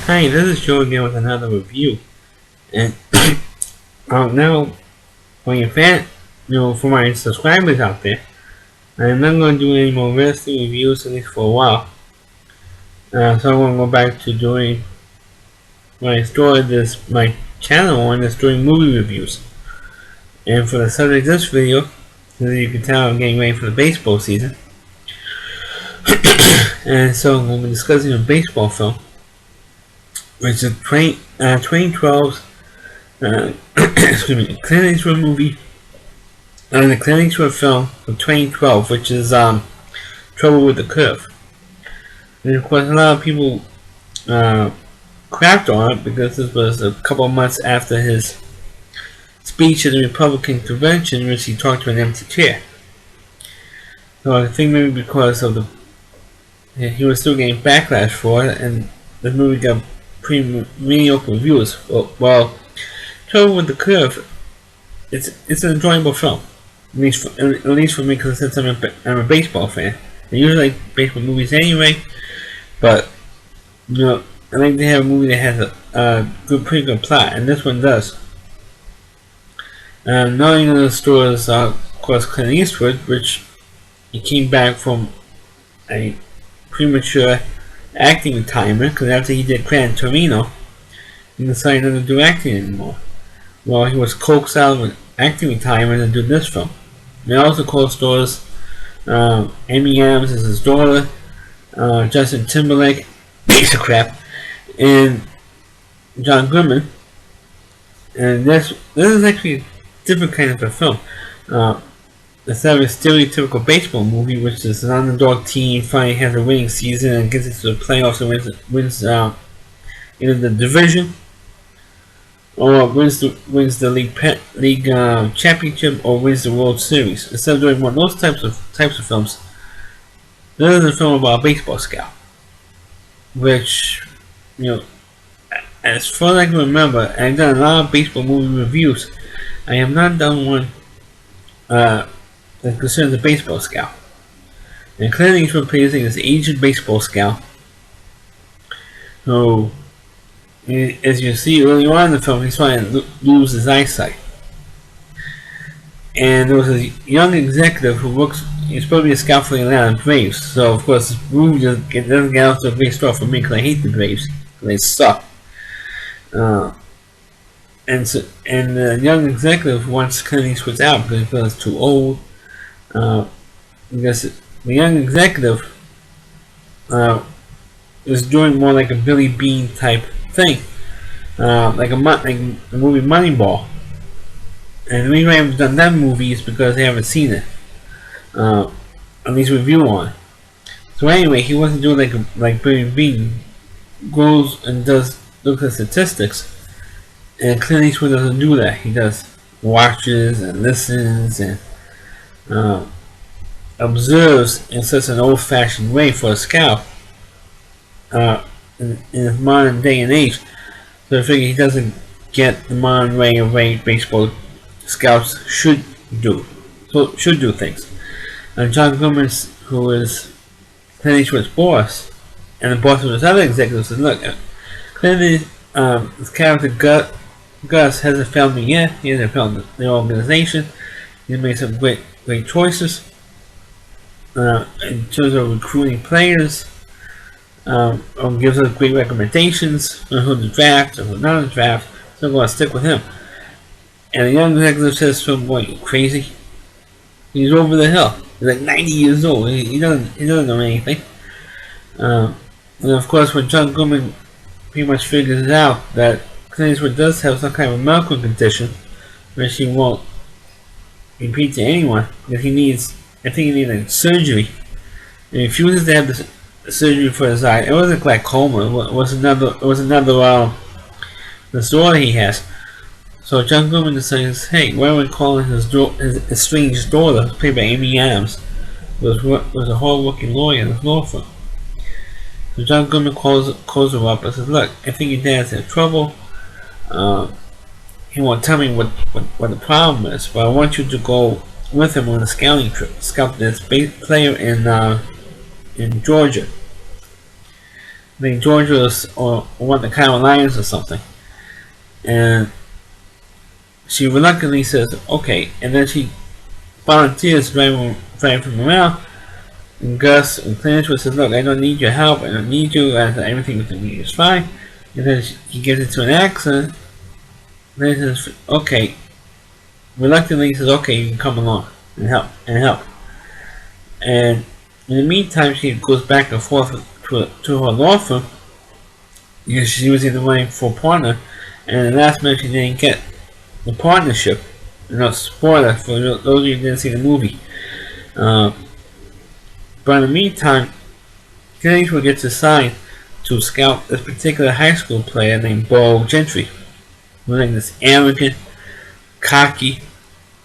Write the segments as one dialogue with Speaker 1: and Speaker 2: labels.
Speaker 1: Hi, this is Joe again with another review. And now, for your for my subscribers out there, I'm not going to do any more wrestling reviews at least for a while. So I'm going to go back to doing what I started my channel on, is doing movie reviews. And for the subject of this video, as you can tell, I'm getting ready for the baseball season. And so we'll be discussing a baseball film, which is 2012's Clint Eastwood movie, and the Clint Eastwood film from 2012, which is Trouble with the Curve. And of course, a lot of people crapped on it because this was a couple of months after his speech at the Republican convention, in which he talked to an empty chair. So I think maybe because of he was still getting backlash for it, and the movie got pretty mediocre reviews. Well, Trouble with the Curve, it's an enjoyable film, at least for me, because since I'm a baseball fan. I usually like baseball movies anyway, but I like to have a movie that has a pretty good plot, and this one does. Not only the story is, of course, Clint Eastwood, which he came back from a premature acting retirement, because after he did Gran Torino, he decided not to do acting anymore. Well, he was coaxed out of an acting retirement and did this film. It also co-stars Amy Adams as his daughter, Justin Timberlake, piece of crap, and John Goodman. And this is actually a different kind of a film. Instead of a stereotypical baseball movie, which is an underdog team finally has a winning season and gets into the playoffs and wins either the division or wins the league championship, or wins the World Series. Instead of doing one of those types of films, this is a film about a baseball scout, which, as far as I can remember, I've done a lot of baseball movie reviews. I have not done one that concerns a baseball scout. And Clint Eastwood plays as an aged baseball scout who, as you see early on in the film, he's trying to lose his eyesight. And there was a young executive who works. He's supposed to be a scout for the Atlanta Braves. So of course, this movie doesn't get off to a great start for me, because I hate the Braves. They suck. And the young executive wants Clint Eastwood out because he feels too old. Because the young executive is doing more like a Billy Bean type thing, like the movie Moneyball. And the reason I haven't done that movie is because I haven't seen it, at least review on it. So anyway, he wants to do like Billy Bean, goes and looks at statistics, and Clint Eastwood doesn't do that. He does watches and listens and observes in such an old-fashioned way for a scout in his modern day and age. So I figure he doesn't get the modern way of baseball scouts should do things. And John Goodman, who is Clint Eastwood's boss, and the boss of his other executives, says, "Look, Clint, his character Gus hasn't found me yet. He hasn't found the organization. He's made some great choices in terms of recruiting players. Gives us great recommendations on who to draft or who not to draft. So I'm going to stick with him." And the young executive says to him, "Boy, you crazy? He's over the hill. He's like 90 years old. He doesn't know anything." And of course, when John Goodman pretty much figures out that Clint Eastwood does have some kind of a medical condition, which he won't repeat to anyone, because I think he needs a surgery. And he refuses to have the surgery for his eye. It wasn't glaucoma. It was another disorder he has. So John Goodman decides, hey, why don't we call his estranged daughter, played by Amy Adams, was a hard-working lawyer in his law firm. So John Goodman calls her up and says, "Look, I think your dad's in trouble. He won't tell me what the problem is, but I want you to go with him on a scouting trip. Scout this player in Georgia." I think Georgia or one of the Carolinas or something. And she reluctantly says, okay. And then she volunteers driving him around. And Gus and Clint Eastwood says, look, I don't need your help. I don't need you. Everything with me is fine. And then he gets into an accident. And then he says, okay. Reluctantly he says, okay, you can come along and help. And in the meantime, she goes back and forth to her law firm because she was either running for a partner, and at the last minute she didn't get the partnership. Spoiler for those of you who didn't see the movie. But in the meantime, Clint Eastwood gets assigned to scout this particular high school player named Bo Gentry, who's like this arrogant, cocky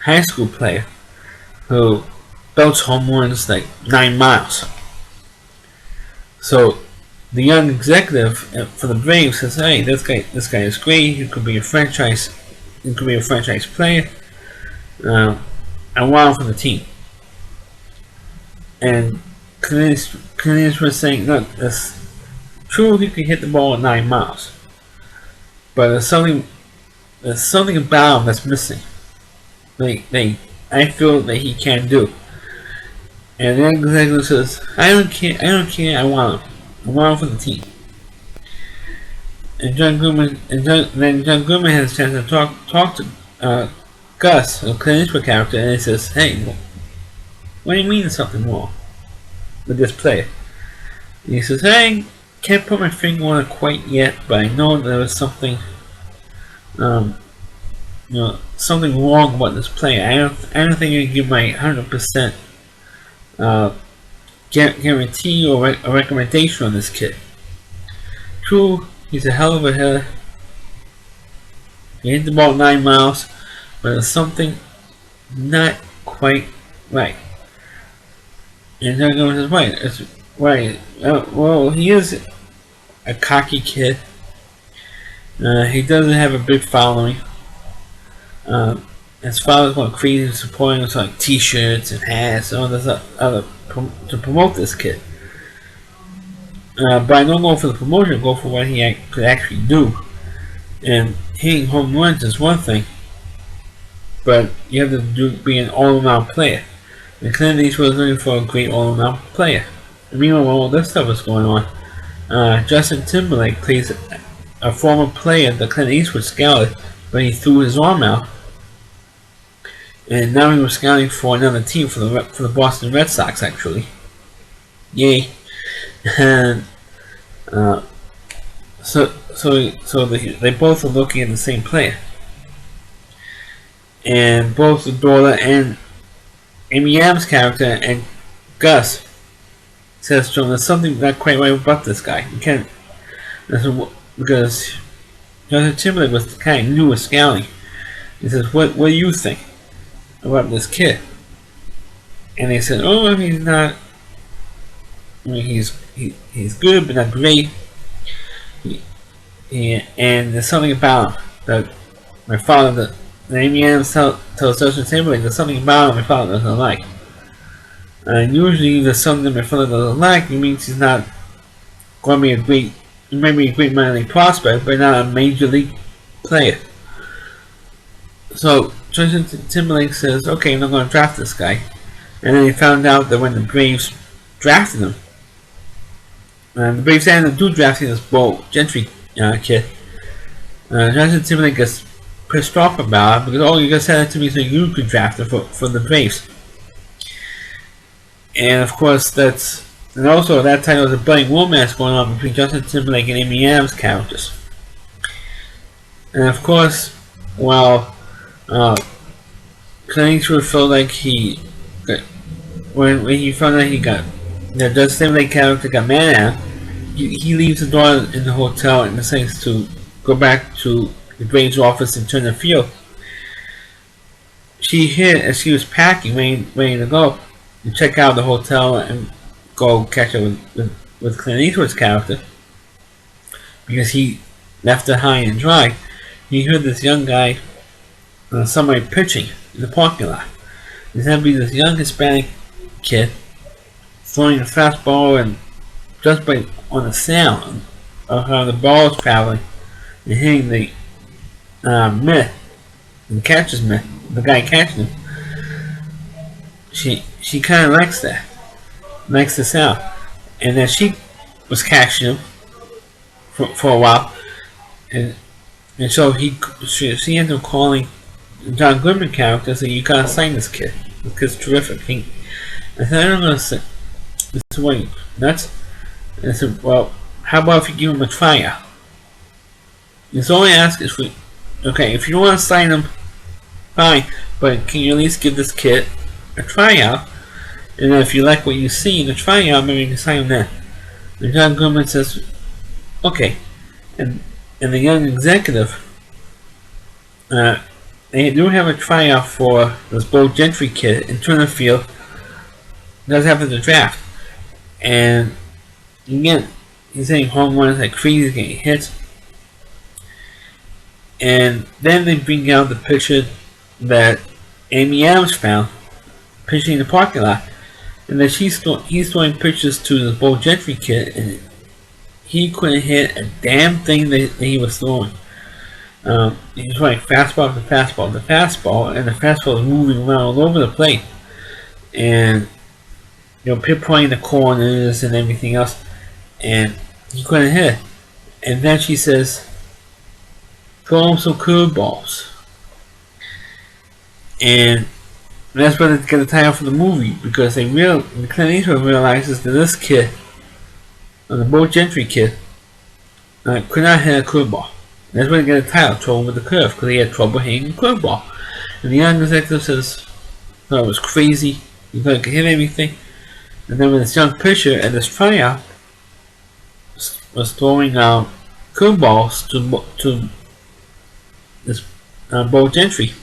Speaker 1: high school player who belts home runs like 9 miles. So the young executive for the Braves says, "Hey, this guy is great. He could be a franchise player. I want him for the team." And Clint was saying, "Look, it's true he could hit the ball at 9 miles, but there's something about him that's missing. I feel that he can do." And the executive says, I don't care, I want him for the team. And John Goodman has a chance to talk to Gus, a Clint Eastwood character, and he says, hey, what do you mean there's something wrong with this player? And he says, hey, can't put my finger on it quite yet, but I know there was something something wrong about this player. I don't think I can give my 100% guarantee or a recommendation on this kid. True, he's a hell of a hitter. He hit the ball 9 miles, but there's something not quite right. And then goes, right, it's right. Well, he is a cocky kid. He doesn't have a big following. His father's going crazy supporting him, like T-shirts and hats and all this other to promote this kid. But I don't go for the promotion. I go for what he could actually do. And hitting home runs is one thing, but you have to be an all-around player. And Clint Eastwood was looking for a great all-around player. And meanwhile, while all this stuff is going on, Justin Timberlake plays a former player that Clint Eastwood scouted, but he threw his arm out. And now he was scouting for another team, for the Boston Red Sox, actually. Yay! And so they both are looking at the same player, and both the daughter and Amy Adams' character and Gus says to him, "There's something not quite right about this guy. You can't," because Justin Timberlake was kind of new at scouting. He says, "What do you think about this kid?" And they said, "Oh, he's not. I mean, he's good, but not great. And there's something about him that my father, the Amy Adams tells Justin Timberlake, there's something about him my father doesn't like. And usually, there's something that my father doesn't like. It means he's not going to be a great. He may be a great minor league prospect, but not a major league player." So Justin Timberlake says, "Okay, I'm not going to draft this guy." And then he found out that when the Braves drafted him, and the Braves ended up drafting this Bo Gentry kid, Justin Timberlake gets pissed off about it because, "Oh, you guys said it to me so you could draft him for the Braves." And of course, and also at that time there was a budding romance going on between Justin Timberlake and Amy Adams' characters. And of course, while Clint Eastwood felt like when he found out that Justin Timberlake character got mad at him, he leaves the door in the hotel and decides to go back to the Braves' office and turn the field. She hid as she was packing, ready to go and check out the hotel and go catch up with Clint Eastwood's character, because he left her high and dry. He heard this young guy, somebody pitching in the parking lot. There's going to be this young Hispanic kid throwing a fastball and just by on the sound of how the ball is traveling and hitting the mitt, and catches mitt, the guy catching him. She kind of likes that, likes the sound, and then she was catching him for a while, and so she ended up calling John Goodman character and said, "You gotta sign this kid. This kid's terrific." I said, "I don't know. This is what you nuts." And I said, "Well, how about if you give him a tryout?" And so all I ask is for, okay, if you don't want to sign him, fine, but can you at least give this kid a tryout? And then if you like what you see in the tryout, maybe you can sign him then. And John Goodman says, "Okay." And the young executive, they do have a tryout for this Bo Gentry kid in Turner Field. Does happen to draft, and again, he's hitting home runs like crazy, getting hits. And then they bring out the picture that Amy Adams found, pitching in the parking lot, and then he's throwing pitches to the Bo Gentry kid, and he couldn't hit a damn thing that he was throwing. He was throwing fastball to fastball to fastball, and the fastball was moving around all over the plate, and pinpointing the corners and everything else, and he couldn't hit it. And then she says, "Throw him some curveballs," and that's where they get the title for the movie, because Clint Eastwood realizes that this kid, the Bo Gentry kid, could not hit a curveball. That's where they get the title, "Trouble with the Curve," because he had trouble hitting a curveball. And the young executive says, "No, it was crazy. You couldn't hit anything." And then when this young pitcher at this tryout was throwing curveballs to this Bo Gentry,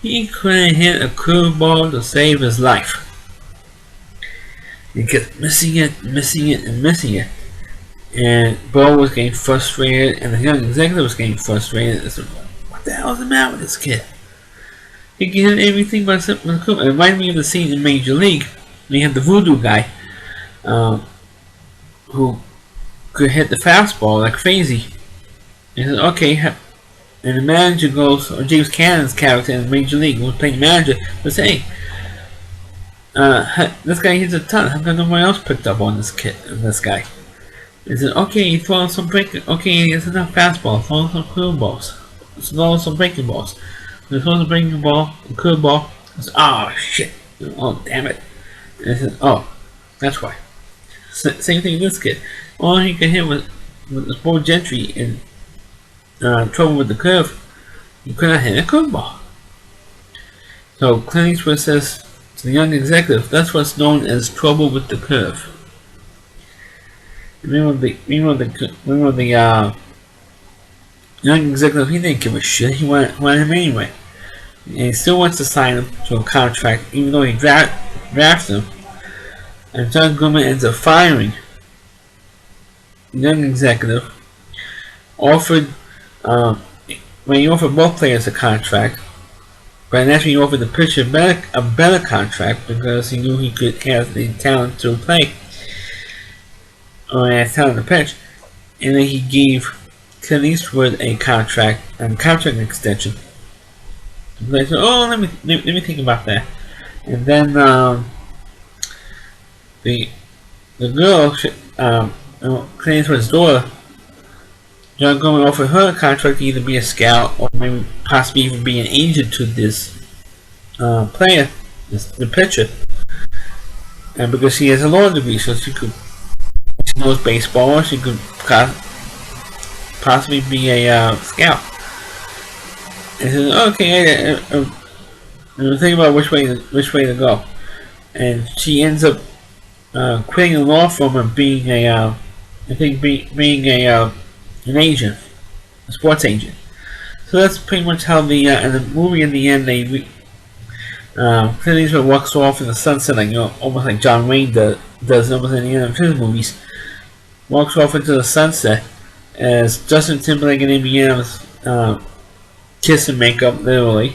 Speaker 1: he couldn't hit a curveball to save his life. He kept missing it, and missing it. And Bo was getting frustrated, and the young executive was getting frustrated. And said, "What the hell is the matter with this kid? He can hit everything but the curveball." It reminded me of the scene in Major League. We had the voodoo guy who could hit the fastball like crazy. He said, "Okay," and the manager goes, or James Cannon's character in Major League, who was playing manager, would say, "Hey, this guy hits a ton. How come nobody else picked up on this guy?" He said, "Okay, throw some breaking. Okay, it's enough fastball. Throw some curveballs. Throw some breaking balls." When he throws a breaking ball, a curveball, he said, "Oh shit! Oh damn it!" And I said, "Oh, that's why." Same thing with this kid. All he could hit with this Bo Gentry in Trouble with the Curve. He could not hit a curveball. So Clint Eastwood says to the young executive, that's what's known as trouble with the curve. Remember the young executive, he didn't give a shit. He wanted him anyway. And he still wants to sign him to a contract, even though he drafted him. And John Goodman ends up firing the young executive. When he offered both players a contract, but naturally he offered the pitcher a better contract because he knew he could have the talent to play, or had talent to pitch. And then he gave Clint Eastwood a contract extension. They said, "Oh, let me think about that." And then the girl, Clint Eastwood's daughter, John Goodman offered her a contract to either be a scout or maybe possibly even be an agent to this player, the pitcher. And because she has a law degree, so she knows baseball, she could possibly be a scout. And says, "Okay, I'm thinking about which way to go." And she ends up quitting the law firm and being an agent, a sports agent. So that's pretty much how in the movie in the end Clint Eastwood walks off in the sunset, like almost like John Wayne does almost in the end of his movies. Walks off into the sunset as Justin Timberlake and Amy Adams kiss and make up, literally,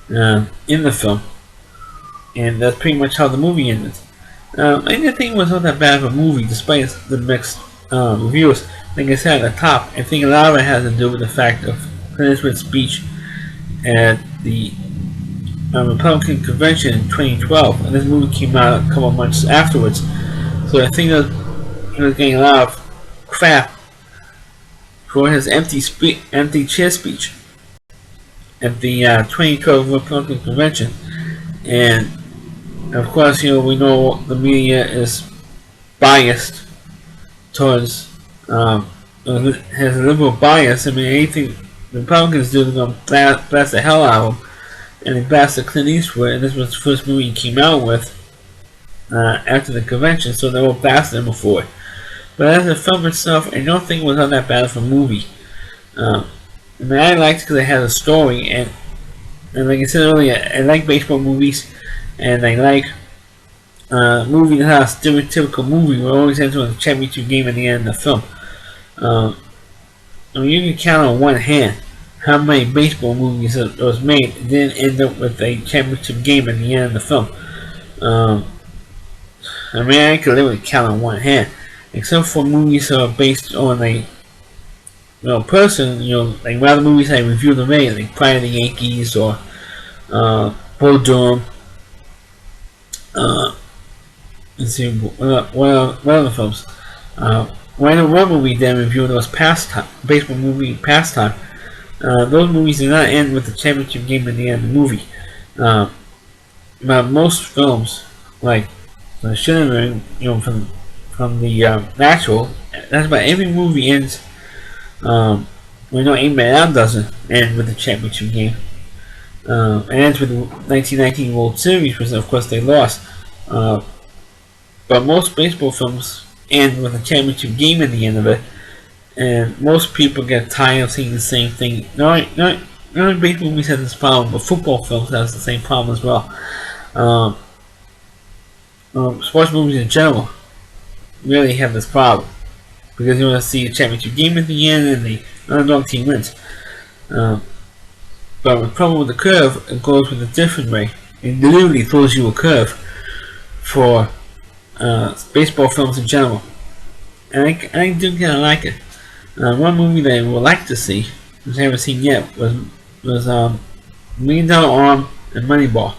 Speaker 1: in the film. And that's pretty much how the movie ended. I didn't think it was not that bad of a movie, despite the mixed reviews. Like I said at the top, I think a lot of it has to do with the fact of Clint Eastwood's speech at the Republican convention in 2012, and this movie came out a couple of months afterwards. So I think that he was getting a lot of crap for his empty chair speech at the 2012 Republican convention. And of course, we know the media is biased towards has a liberal bias. I mean, anything the Republicans do, they're going to blast the hell out of him. And they blasted Clint Eastwood, and this was the first movie he came out with after the convention, so they were blasting him before. But as a film itself, I don't think it was not that bad of a movie. I mean, I liked it because it had a story, and like I said earlier, I like baseball movies, and I like movie that has a stereotypical movie where it always ends with a championship game at the end of the film. I mean, you can count on one hand how many baseball movies that was made didn't end up with a championship game at the end of the film. I mean, I could literally count on one hand, except for movies that are based on a person, like other movies I reviewed already, like Pride of the Yankees or Bull Durham. Let's see, what other films? One movie then reviewed was Pastime, baseball movie Pastime. Those movies did not end with the championship game at the end of the movie. But most films, like Shimmer, from the actual, that's about every movie ends. We know Ain't Man Out doesn't end with the championship game. It ends with the 1919 World Series, which of course they lost. But most baseball films end with a championship game at the end of it, and most people get tired of seeing the same thing. Not baseball movies have this problem, but football films has the same problem as well. Sports movies in general really have this problem because you want to see a championship game at the end and the underdog team wins. But the problem with the curve, it goes with a different way. It literally throws you a curve for baseball films in general, and I do kind of like it. One movie that I would like to see, which I haven't seen yet, was $1 Million Arm and Moneyball.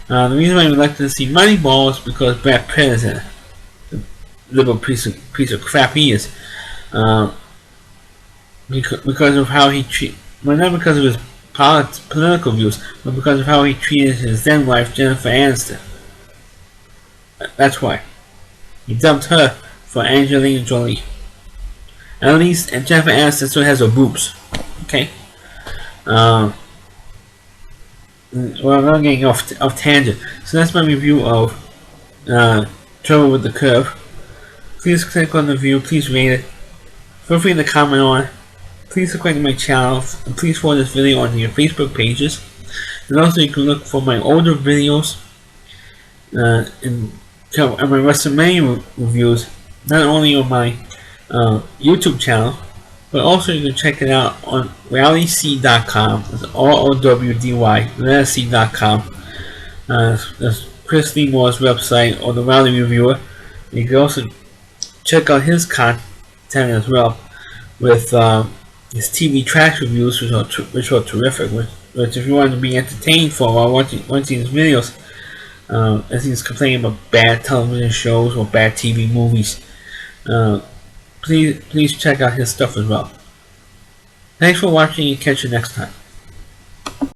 Speaker 1: The reason why I would like to see Moneyball is because Brad Pitt is in it. The little piece of crap he is. Because of how he not because of his political views, but because of how he treated his then wife Jennifer Aniston. That's why he dumped her for Angelina Jolie. At least Jennifer Aniston still has her boobs. Okay. Well, I'm not getting off tangent. So that's my review of Trouble with the Curve. Please click on the review. Please rate it. Feel free to comment on it. Please subscribe to my channel. And please follow this video on your Facebook pages. And also you can look for my older videos and my WrestleMania reviews, not only on my YouTube channel, but also you can check it out on rallyc.com. It's ROWDY, C.com. That's Chris Lemore's website, or the Rally Reviewer. You can also check out his content as well with his TV trash reviews, which are terrific. Which if you want to be entertained for while watching his videos, as he's complaining about bad television shows or bad TV movies, please check out his stuff as well. Thanks for watching, and catch you next time.